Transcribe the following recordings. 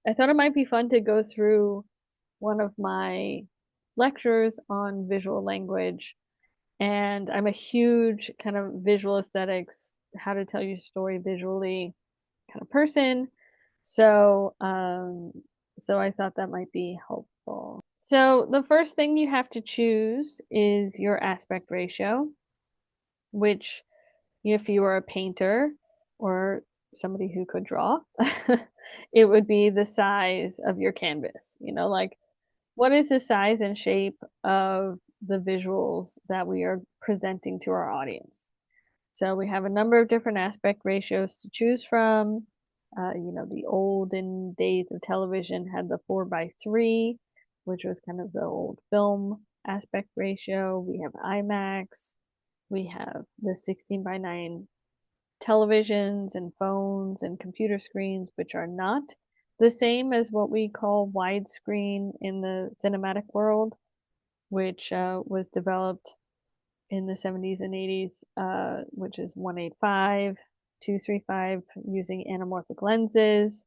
I thought it might be fun to go through one of my lectures on visual language. And I'm a huge kind of visual aesthetics, how to tell your story visually kind of person. So, so I thought that might be helpful. So the first thing you have to choose is your aspect ratio, which if you were a painter or somebody who could draw, it would be the size of your canvas. Like what is the size and shape of the visuals that we are presenting to our audience? So we have a number of different aspect ratios to choose from. The olden days of television had the 4:3, which was kind of the old film aspect ratio. We have IMAX. We have the 16:9 televisions and phones and computer screens, which are not the same as what we call widescreen in the cinematic world, which was developed in the 70s and 80s, which is 185, 235 using anamorphic lenses.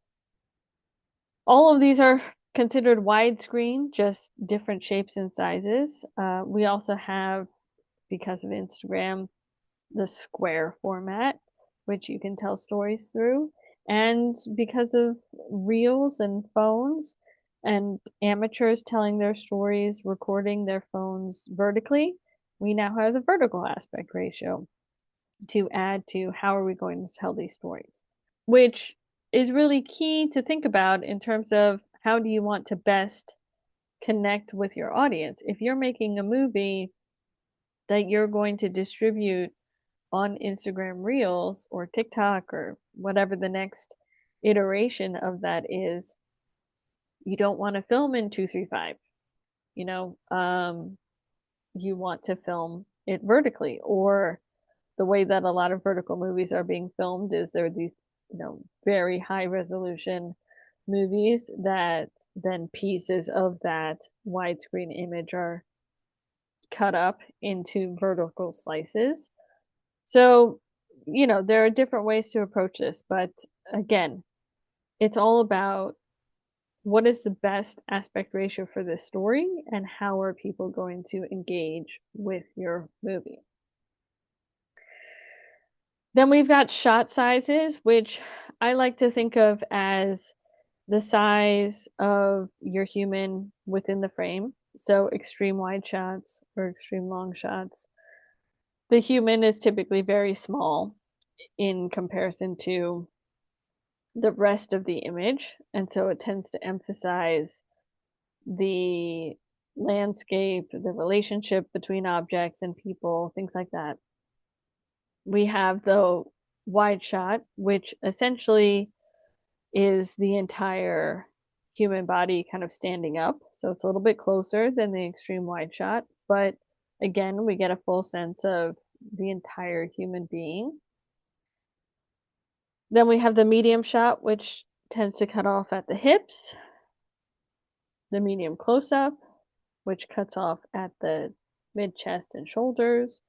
All of these are considered widescreen, just different shapes and sizes. We also have, because of Instagram, the square format, which you can tell stories through. And because of reels and phones and amateurs telling their stories, recording their phones vertically, we now have the vertical aspect ratio to add to how are we going to tell these stories, which is really key to think about in terms of how do you want to best connect with your audience. If you're making a movie that you're going to distribute on Instagram Reels or TikTok or whatever the next iteration of that is, you don't want to film in 235. You know, you want to film it vertically, or the way that a lot of vertical movies are being filmed is they're these, very high resolution movies that then pieces of that widescreen image are cut up into vertical slices. So, there are different ways to approach this, but again, it's all about what is the best aspect ratio for this story and how are people going to engage with your movie. Then we've got shot sizes, which I like to think of as the size of your human within the frame. So extreme wide shots or extreme long shots. The human is typically very small in comparison to the rest of the image, and so it tends to emphasize the landscape, the relationship between objects and people, things like that. We have the wide shot, which essentially is the entire human body kind of standing up. So it's a little bit closer than the extreme wide shot, but again, we get a full sense of the entire human being. Then we have the medium shot, which tends to cut off at the hips, the medium close up, which cuts off at the mid chest and shoulders.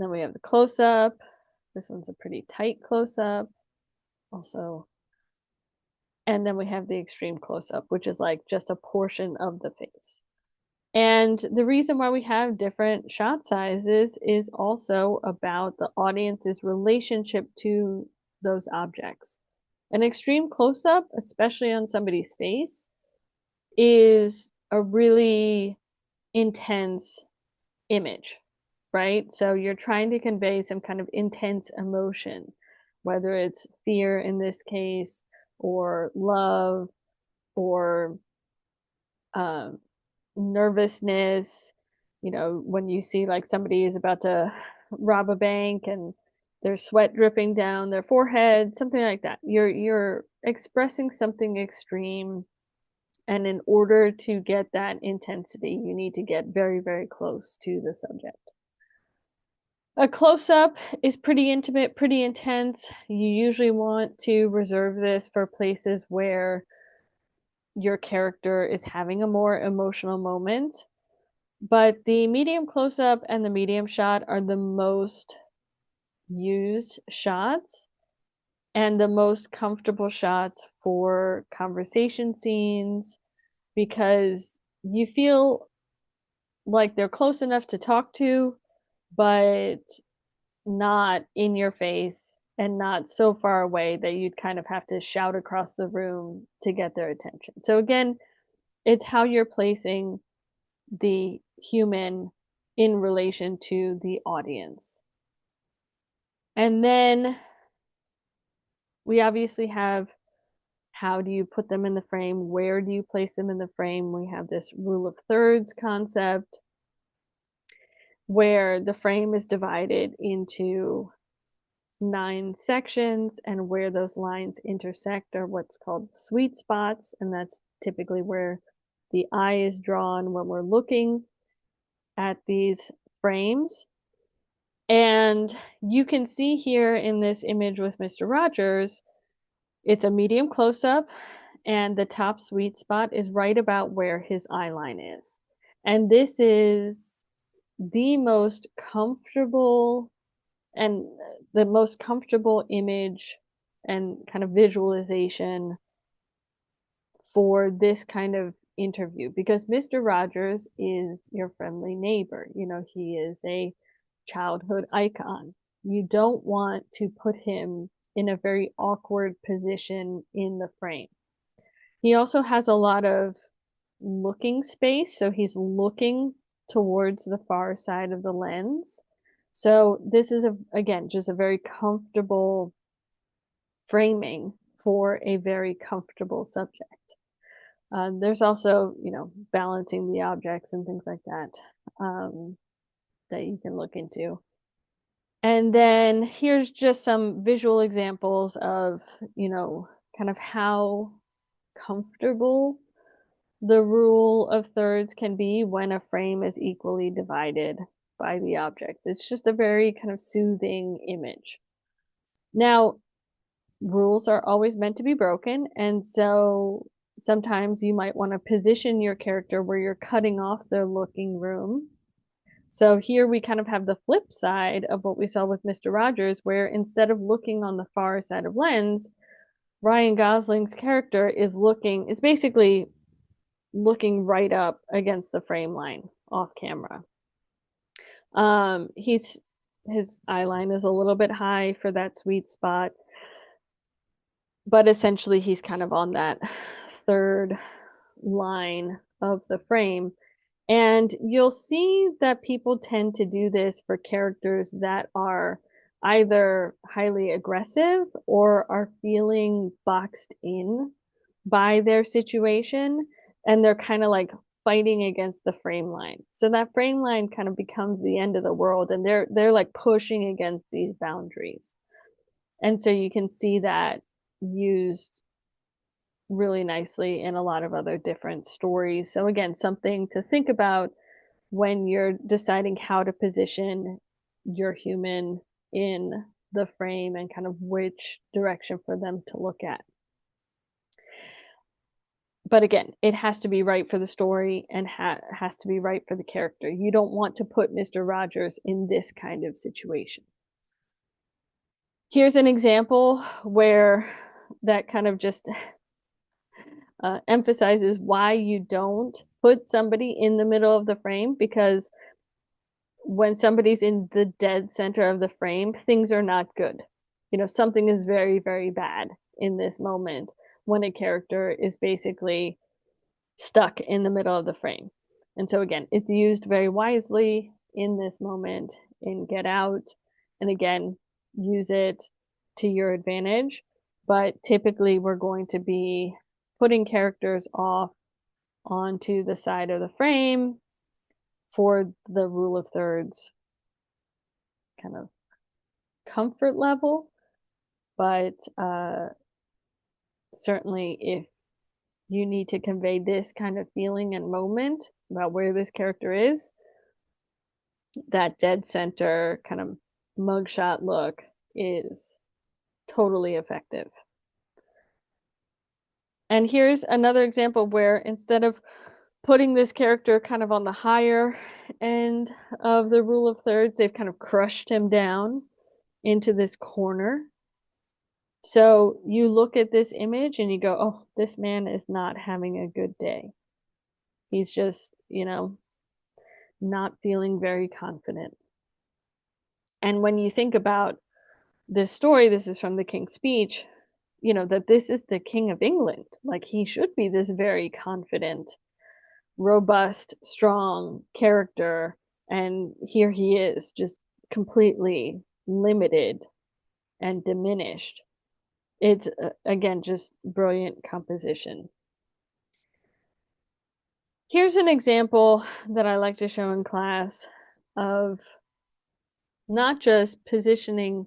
Then we have the close up. This one's a pretty tight close up. Also, and then we have the extreme close up, which is like just a portion of the face. And the reason why we have different shot sizes is also about the audience's relationship to those objects. An extreme close up, especially on somebody's face, is a really intense image, right? So you're trying to convey some kind of intense emotion, whether it's fear in this case, or love, or um, nervousness. When you see like somebody is about to rob a bank and there's sweat dripping down their forehead, something like that. You're expressing something extreme, and in order to get that intensity, you need to get very, very close to the subject. A close-up is pretty intimate, pretty intense. You usually want to reserve this for places where your character is having a more emotional moment. But the medium close-up and the medium shot are the most used shots and the most comfortable shots for conversation scenes because you feel like they're close enough to talk to, but not in your face and not so far away that you'd kind of have to shout across the room to get their attention. So again, it's how you're placing the human in relation to the audience. And then we obviously have how do you put them in the frame? Where do you place them in the frame? We have this rule of thirds concept where the frame is divided into 9 sections, and where those lines intersect are what's called sweet spots, and that's typically where the eye is drawn when we're looking at these frames. And you can see here in this image with Mr. Rogers, it's a medium close-up, and the top sweet spot is right about where his eye line is. And this is the most comfortable and the most comfortable image and kind of visualization for this kind of interview because Mr. Rogers is your friendly neighbor. You know, he is a childhood icon. You don't want to put him in a very awkward position in the frame. He also has a lot of looking space, so he's looking towards the far side of the lens. So this is again just a very comfortable framing for a very comfortable subject. There's also, you know, balancing the objects and things like that that you can look into. And then here's just some visual examples of, you know, kind of how comfortable the rule of thirds can be when a frame is equally divided by the objects. It's just a very kind of soothing image. Now, rules are always meant to be broken, and so sometimes you might want to position your character where you're cutting off their looking room. So here we kind of have the flip side of what we saw with Mr. Rogers, where instead of looking on the far side of lens, Ryan Gosling's character is looking, it's basically looking right up against the frame line off camera. His eye line is a little bit high for that sweet spot, but essentially he's kind of on that third line of the frame. And you'll see that people tend to do this for characters that are either highly aggressive or are feeling boxed in by their situation, and they're kind of like fighting against the frame line. So that frame line kind of becomes the end of the world, and they're like pushing against these boundaries. And so you can see that used really nicely in a lot of other different stories. So again, something to think about when you're deciding how to position your human in the frame and kind of which direction for them to look at. But again, it has to be right for the story and has to be right for the character. You don't want to put Mr. Rogers in this kind of situation. Here's an example where that kind of just emphasizes why you don't put somebody in the middle of the frame, because when somebody's in the dead center of the frame, things are not good. You know, something is very, very bad in this moment when a character is basically stuck in the middle of the frame. And so again, it's used very wisely in this moment in Get Out. And again, use it to your advantage. But typically we're going to be putting characters off onto the side of the frame for the rule of thirds kind of comfort level. But certainly if you need to convey this kind of feeling and moment about where this character is, that dead center kind of mugshot look is totally effective. And here's another example where instead of putting this character kind of on the higher end of the rule of thirds, they've kind of crushed him down into this corner. So you look at this image and you go, oh, this man is not having a good day. He's just, not feeling very confident. And when you think about this story, this is from the King's Speech, that this is the King of England. Like he should be this very confident, robust, strong character. And here he is, just completely limited and diminished. It's, again, just brilliant composition. Here's an example that I like to show in class of not just positioning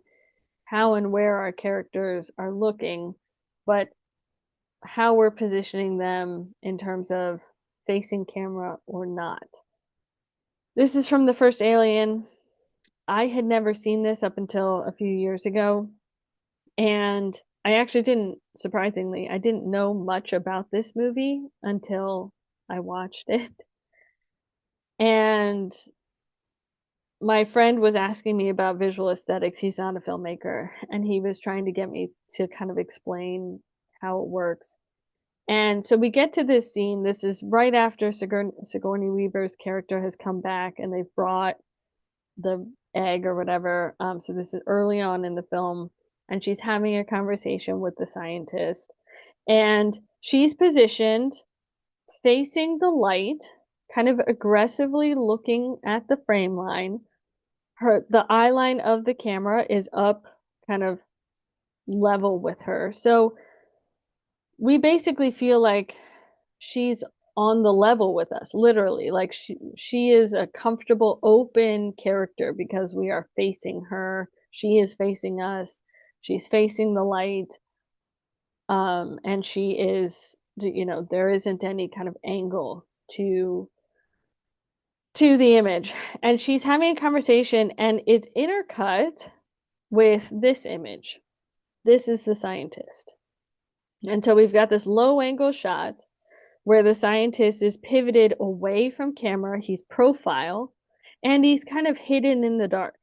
how and where our characters are looking, but how we're positioning them in terms of facing camera or not. This is from the first Alien. I had never seen this up until a few years ago, and I actually didn't, surprisingly, I didn't know much about this movie until I watched it. And my friend was asking me about visual aesthetics. He's not a filmmaker, and he was trying to get me to kind of explain how it works. And so we get to this scene. This is right after Sigourney Weaver's character has come back and they've brought the egg or whatever. So this is early on in the film, and she's having a conversation with the scientist. And she's positioned facing the light, kind of aggressively looking at the frame line. The eye line of the camera is up kind of level with her. So we basically feel like she's on the level with us, literally. Like she is a comfortable, open character because we are facing her. She is facing us. She's facing the light. And she is, there isn't any kind of angle to the image. And she's having a conversation and it's intercut with this image. This is the scientist. And so we've got this low angle shot where the scientist is pivoted away from camera, he's profile, and he's kind of hidden in the dark.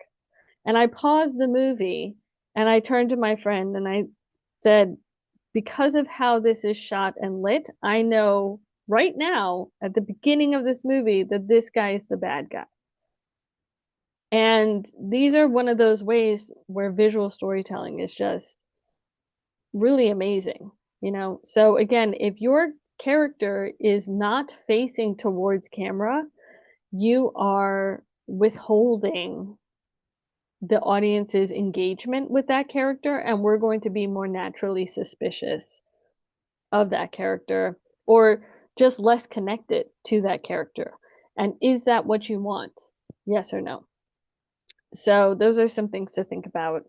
And I paused the movie and I turned to my friend and I said, because of how this is shot and lit, I know right now at the beginning of this movie that this guy is the bad guy. And these are one of those ways where visual storytelling is just really amazing, So again, if your character is not facing towards camera, you are withholding the audience's engagement with that character, and we're going to be more naturally suspicious of that character or just less connected to that character. And is that what you want? Yes or no? So those are some things to think about.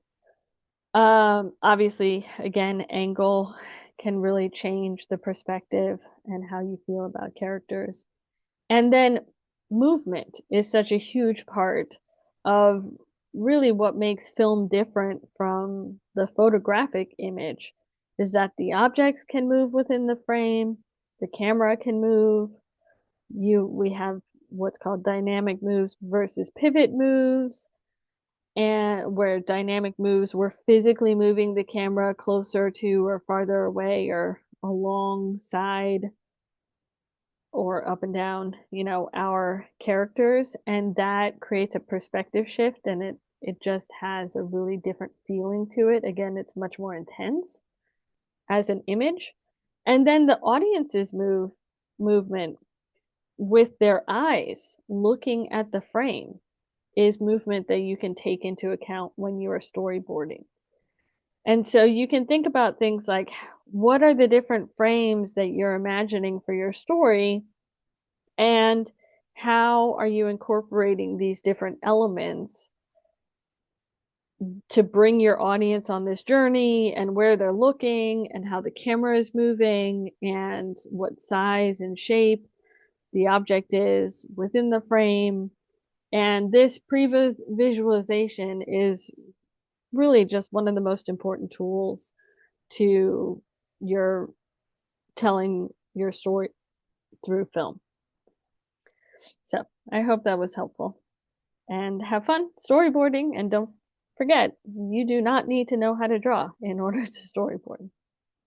Obviously, again, angle can really change the perspective and how you feel about characters. And then movement is such a huge part of really what makes film different from the photographic image is that the objects can move within the frame, the camera can move. We have what's called dynamic moves versus pivot moves, and where dynamic moves, we're physically moving the camera closer to or farther away or alongside or up and down, our characters, and that creates a perspective shift, and it just has a really different feeling to it. Again, it's much more intense as an image. And then the audience's movement with their eyes looking at the frame is movement that you can take into account when you are storyboarding. And so you can think about things like what are the different frames that you're imagining for your story, and how are you incorporating these different elements to bring your audience on this journey, and where they're looking and how the camera is moving and what size and shape the object is within the frame. And this pre-visualization is really just one of the most important tools to your telling your story through film. So I hope that was helpful, and have fun storyboarding, and don't forget, you do not need to know how to draw in order to storyboard.